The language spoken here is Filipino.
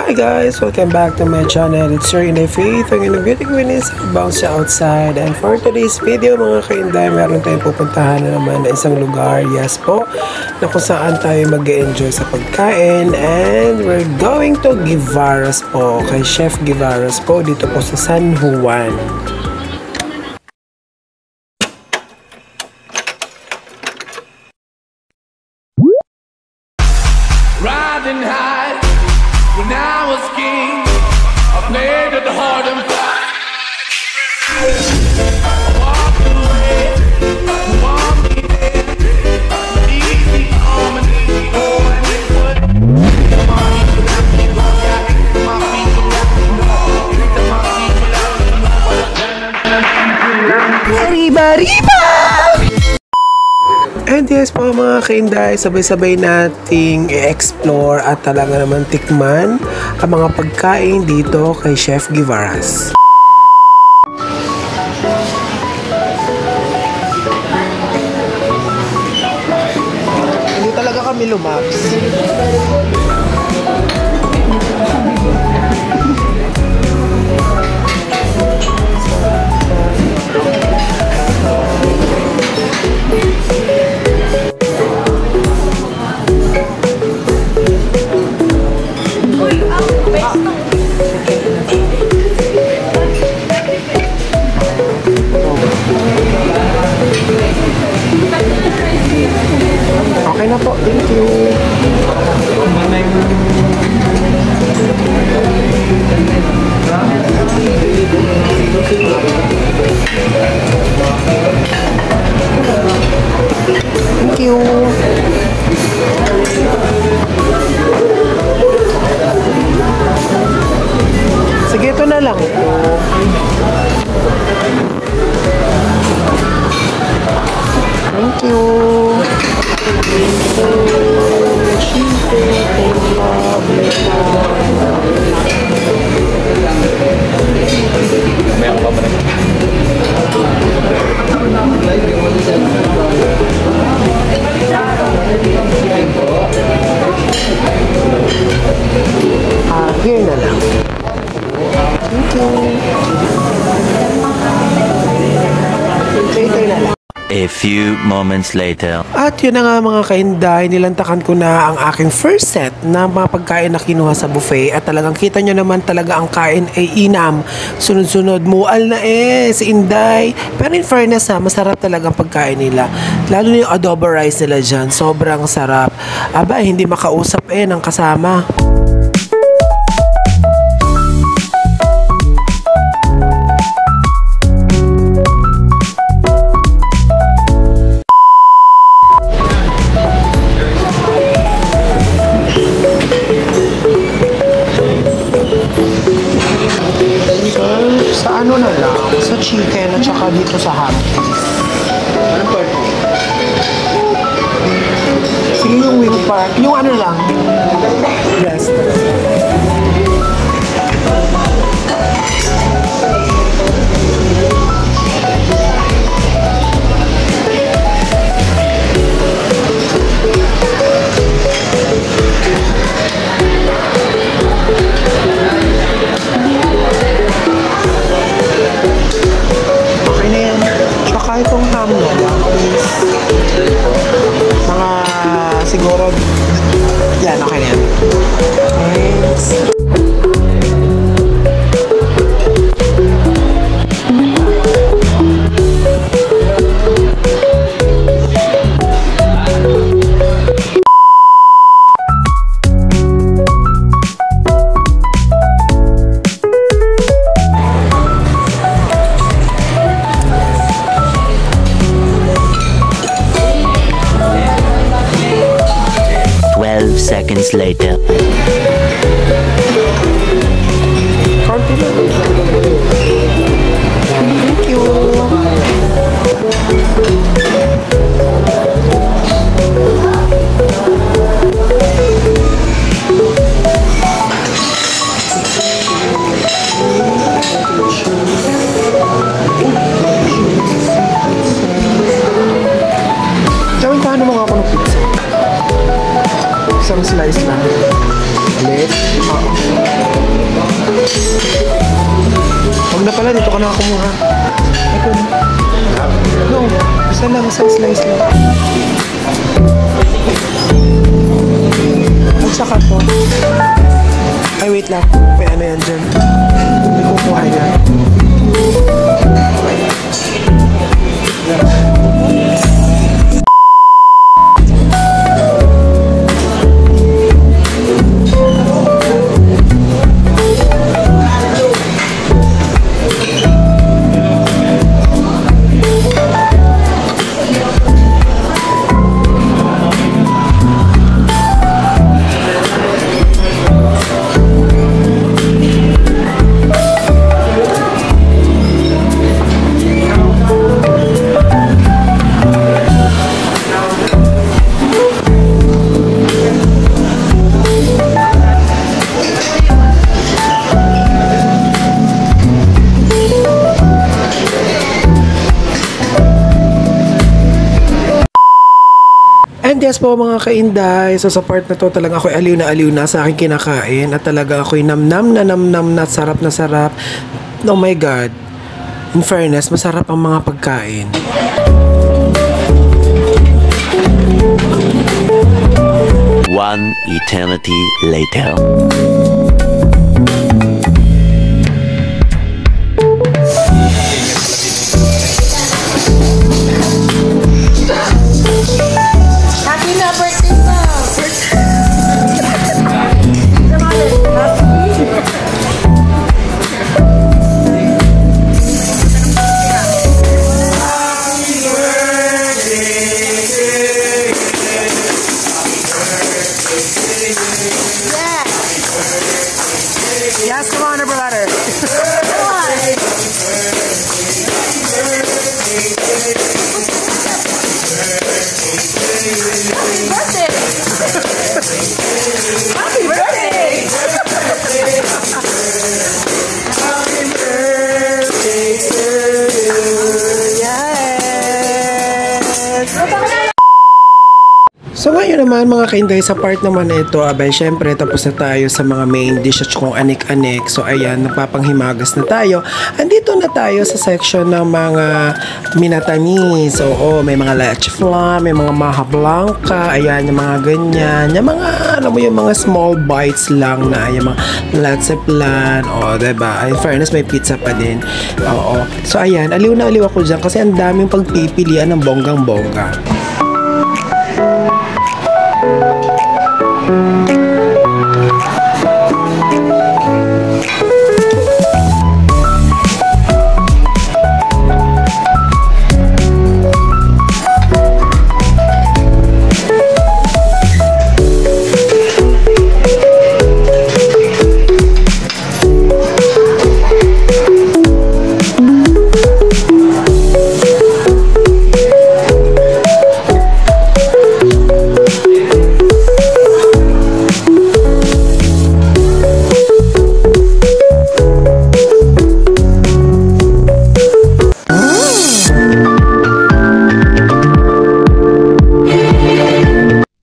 Hi guys! Welcome back to my channel. It's your Inday Faith. Ang inyong beauty queen is bounce outside. And for today's video mga kainday, meron tayong pupuntahan na naman na isang lugar. Yes po, na kung saan tayo mag-enjoy sa pagkain. And we're going to Guevaras po. Kay Chef Guevaras po dito po sa San Juan. Riding high when I was king, I played at the hard and fast. I walked away, you want me there, easy on and easy on and it would. My people have me rock, my people have me know, my people have me know what I've done. Arriba, arriba! And yes po mga kainday, sabay-sabay nating i-explore at talaga naman tikman ang mga pagkain dito kay Chef Guevaras. Hindi talaga kami lumabs. Okay na po, thank you. Thank you. Sige, ito na lang. Thank you. Here na lang. Thank you. Later na lang. A few moments later. At yun na nga mga kainday, nilantakan ko na ang aking first set na mga pagkain na kinuha sa buffet. At talagang kita nyo naman talaga ang kain ay inam. Sunod-sunod, mual na si Inday. Pero in fairness masarap talaga ang pagkain nila. Lalo na yung adobo rice nila dyan, sobrang sarap. Aba, hindi makausap ng kasama. Sa ano na lang, sa chicken at saka dito sa ham. Anong part mo? Sige yung wing part, yung ano lang. Yes. Itong ham na lang, mga siguro yan, okay na yan. Thanks. Seconds later. Thank you. Gawin paano mga ako ng pizza? Isang slice lang. Alis? Oo. Huwag na pala, dito ka na kumuha. Ito na. No, isa lang, isang slice lang. At saka to. Ay, wait lang. May ano yan dyan. Hindi ko kuha yan. And yes po mga kainday, so sa part na to talaga ako'y aliw na sa aking kinakain at talaga ako'y namnam na sarap na sarap. Oh my God, in fairness, masarap ang mga pagkain. One eternity later. Happy na birthday mo! Yes, come on, brother. Happy birthday! So ngayon naman mga kainday, sa part naman na ito, abay syempre tapos na tayo sa mga main dish at kung anik-anik. So ayan, napapanghimagas na tayo. Andito na tayo sa section ng mga minatamis. Oo, may mga leche flan, may mga maha blanca, ayan, yung mga ganyan. Yung mga, alam mo yung mga small bites lang na, yung mga leche flan. O, diba? In fairness, may pizza pa din. Oo. So ayan, aliw na aliw ako dyan kasi ang daming pagpipilian ng bonggang-bongga.